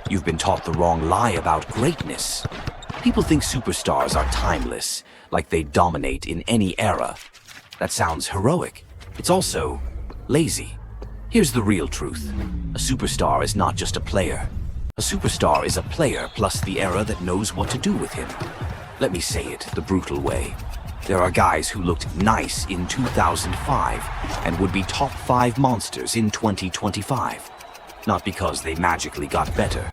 You've been taught the wrong lie about greatness. People think superstars are timeless, like they dominate in any era. That sounds heroic. It's also lazy. Here's the real truth. A superstar is not just a player. A superstar is a player plus the era that knows what to do with him. Let me say it the brutal way. There are guys who looked nice in 2005 and would be top 5 monsters in 2025. Not because they magically got better.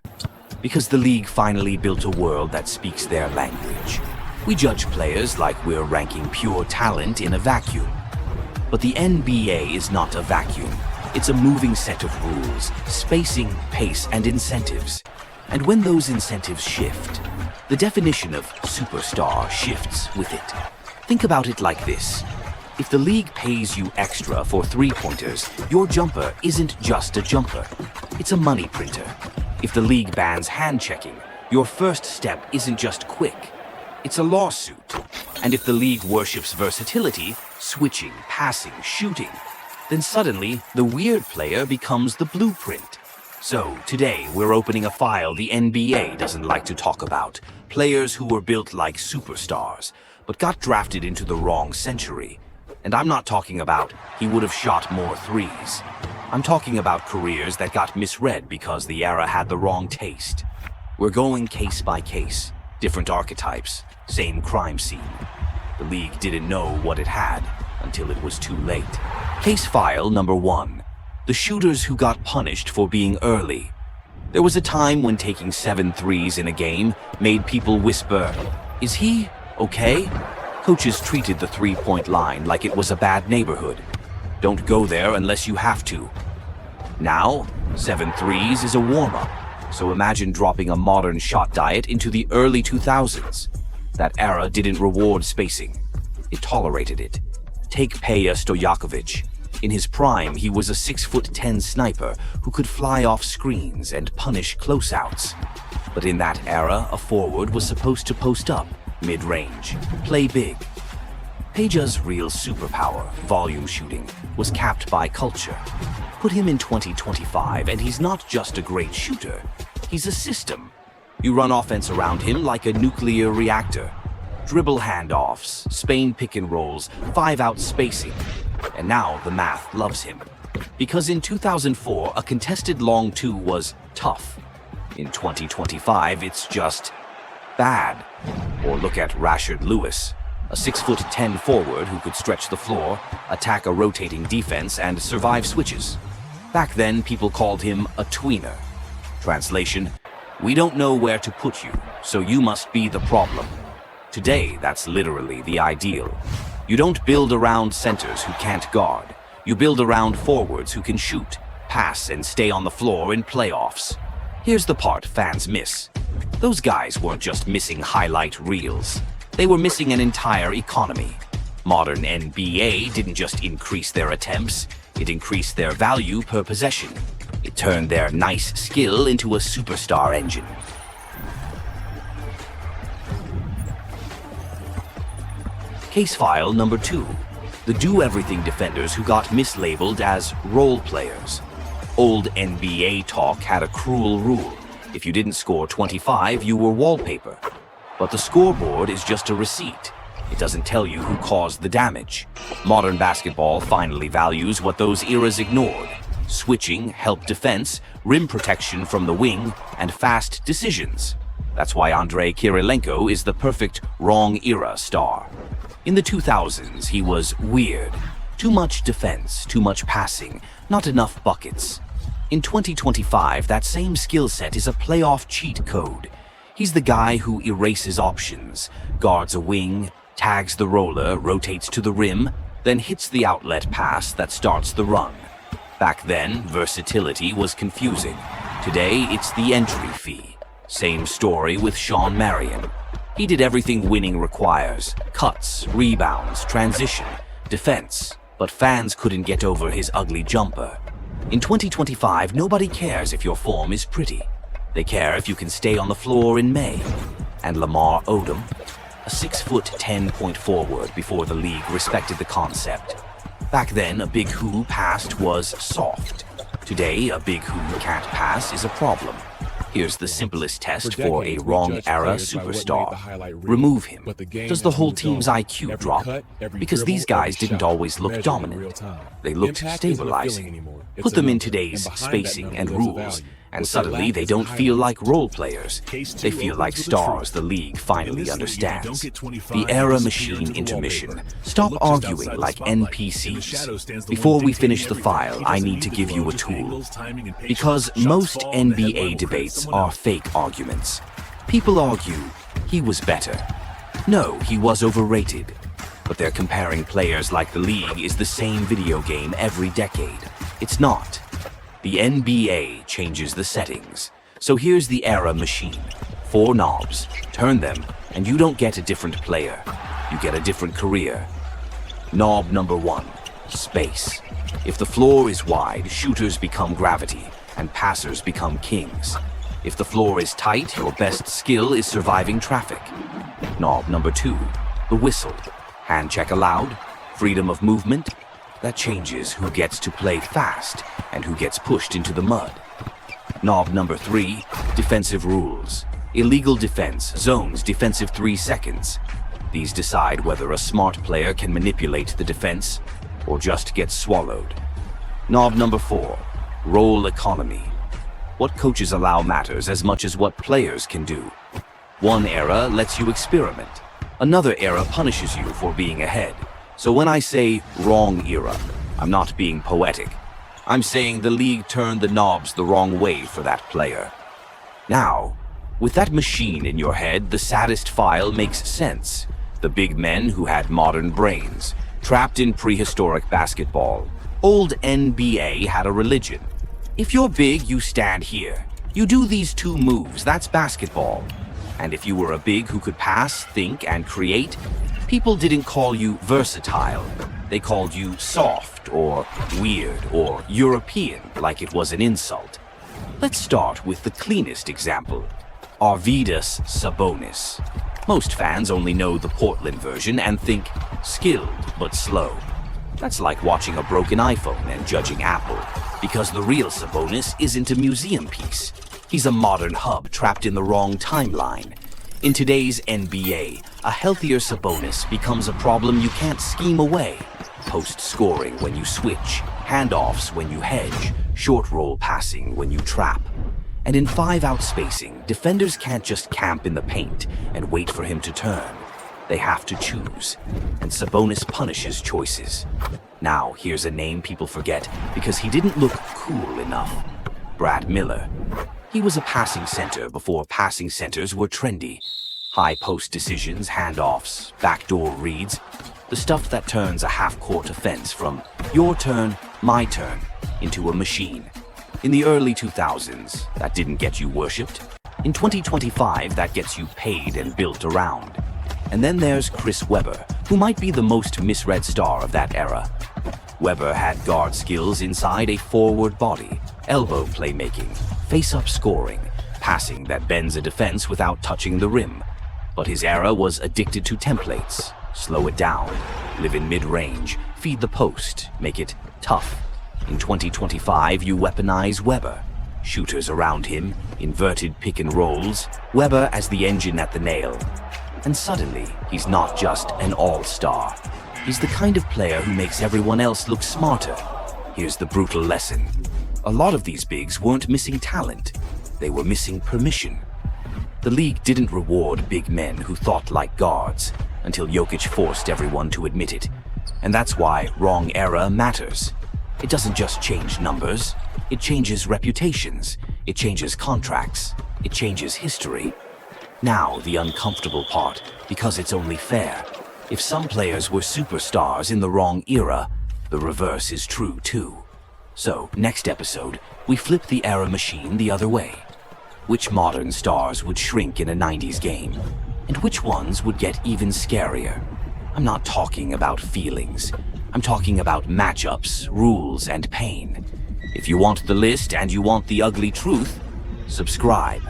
Because the league finally built a world that speaks their language. We judge players like we're ranking pure talent in a vacuum. But the NBA is not a vacuum. It's a moving set of rules, spacing, pace, and incentives. And when those incentives shift, the definition of superstar shifts with it. Think about it like this. If the league pays you extra for three-pointers, your jumper isn't just a jumper. It's a money printer. If the league bans hand-checking, your first step isn't just quick. It's a lawsuit. And if the league worships versatility, switching, passing, shooting, then suddenly the weird player becomes the blueprint. So today we're opening a file the NBA doesn't like to talk about. Players who were built like superstars, but got drafted into the wrong century. And I'm not talking about he would have shot more threes. I'm talking about careers that got misread because the era had the wrong taste. We're going case by case, different archetypes, same crime scene. The league didn't know what it had until it was too late. Case file number 1. The shooters who got punished for being early. There was a time when taking 7 threes in a game made people whisper, "Is he okay?" Coaches treated the three-point line like it was a bad neighborhood. Don't go there unless you have to. Now, 7 threes is a warm-up. So imagine dropping a modern shot diet into the early 2000s. That era didn't reward spacing. It tolerated it. Take Peja Stojakovic. In his prime, he was a 6'10" sniper who could fly off screens and punish closeouts. But in that era, a forward was supposed to post up, mid-range, play big. Peja's real superpower, volume shooting, was capped by culture. Put him in 2025 and he's not just a great shooter, he's a system. You run offense around him like a nuclear reactor. Dribble handoffs, Spain pick and rolls, 5-out spacing. And now the math loves him. Because in 2004, a contested long 2 was tough. In 2025, it's just bad. Or look at Rashard Lewis, a 6'10" forward who could stretch the floor, attack a rotating defense, and survive switches. Back then, people called him a tweener. Translation, we don't know where to put you, so you must be the problem. Today, that's literally the ideal. You don't build around centers who can't guard. You build around forwards who can shoot, pass, and stay on the floor in playoffs. Here's the part fans miss. Those guys weren't just missing highlight reels. They were missing an entire economy. Modern NBA didn't just increase their attempts, it increased their value per possession. It turned their nice skill into a superstar engine. Case file number 2. The do-everything defenders who got mislabeled as role players. Old NBA talk had a cruel rule. If you didn't score 25, you were wallpaper. But the scoreboard is just a receipt. It doesn't tell you who caused the damage. Modern basketball finally values what those eras ignored. Switching, help defense, rim protection from the wing, and fast decisions. That's why Andrei Kirilenko is the perfect wrong era star. In the 2000s, he was weird. Too much defense, too much passing, not enough buckets. In 2025, that same skill set is a playoff cheat code. He's the guy who erases options, guards a wing, tags the roller, rotates to the rim, then hits the outlet pass that starts the run. Back then, versatility was confusing. Today, it's the entry fee. Same story with Sean Marion. He did everything winning requires: cuts, rebounds, transition, defense. But fans couldn't get over his ugly jumper. In 2025, nobody cares if your form is pretty. They care if you can stay on the floor in May. And Lamar Odom, a 6'10" point forward before the league respected the concept. Back then, a big who passed was soft. Today, a big who can't pass is a problem. Here's the simplest test for a wrong-era superstar. Remove him. Does the whole team's IQ drop? Because these guys didn't always look dominant. They looked stabilizing. Put them in today's spacing and rules, and suddenly they don't feel like role players. They feel like stars the league finally understands. The era machine intermission. Stop arguing like NPCs. Before we finish the file, I need to give you a tool. Because most NBA debates are fake arguments. People argue, he was better. No, he was overrated. But they're comparing players like the league is the same video game every decade. It's not. The NBA changes the settings. So here's the era machine. 4 knobs. Turn them, and you don't get a different player. You get a different career. Knob number 1. Space. If the floor is wide, shooters become gravity, and passers become kings. If the floor is tight, your best skill is surviving traffic. Knob number 2. The whistle. Hand check allowed. Freedom of movement. That changes who gets to play fast and who gets pushed into the mud. Knob number 3, defensive rules. Illegal defense, zones, defensive 3 seconds. These decide whether a smart player can manipulate the defense or just get swallowed. Knob number 4, role economy. What coaches allow matters as much as what players can do. One era lets you experiment. Another era punishes you for being ahead. So when I say wrong era, I'm not being poetic. I'm saying the league turned the knobs the wrong way for that player. Now, with that machine in your head, the saddest file makes sense. The big men who had modern brains, trapped in prehistoric basketball. Old NBA had a religion. If you're big, you stand here. You do these 2 moves, that's basketball. And if you were a big who could pass, think, and create, people didn't call you versatile. They called you soft, or weird, or European, like it was an insult. Let's start with the cleanest example. Arvydas Sabonis. Most fans only know the Portland version and think skilled but slow. That's like watching a broken iPhone and judging Apple, because the real Sabonis isn't a museum piece. He's a modern hub trapped in the wrong timeline. In today's NBA, a healthier Sabonis becomes a problem you can't scheme away. Post scoring when you switch, handoffs when you hedge, short roll passing when you trap. And in 5-out spacing, defenders can't just camp in the paint and wait for him to turn. They have to choose, and Sabonis punishes choices. Now, here's a name people forget because he didn't look cool enough. Brad Miller. He was a passing center before passing centers were trendy. High post decisions, handoffs, backdoor reads, the stuff that turns a half-court offense from your turn, my turn, into a machine. In the early 2000s, that didn't get you worshipped. In 2025, that gets you paid and built around. And then there's Chris Webber, who might be the most misread star of that era. Webber had guard skills inside a forward body, elbow playmaking, face-up scoring, passing that bends a defense without touching the rim. But his era was addicted to templates. Slow it down, live in mid-range, feed the post, make it tough. In 2025, you weaponize Webber. Shooters around him, inverted pick and rolls, Webber as the engine at the nail. And suddenly, he's not just an all-star. He's the kind of player who makes everyone else look smarter. Here's the brutal lesson. A lot of these bigs weren't missing talent. They were missing permission. The league didn't reward big men who thought like guards until Jokic forced everyone to admit it. And that's why wrong era matters. It doesn't just change numbers. It changes reputations. It changes contracts. It changes history. Now, the uncomfortable part, because it's only fair. If some players were superstars in the wrong era, the reverse is true too. So, next episode, we flip the era machine the other way. Which modern stars would shrink in a 90s game? And which ones would get even scarier? I'm not talking about feelings. I'm talking about matchups, rules, and pain. If you want the list and you want the ugly truth, subscribe.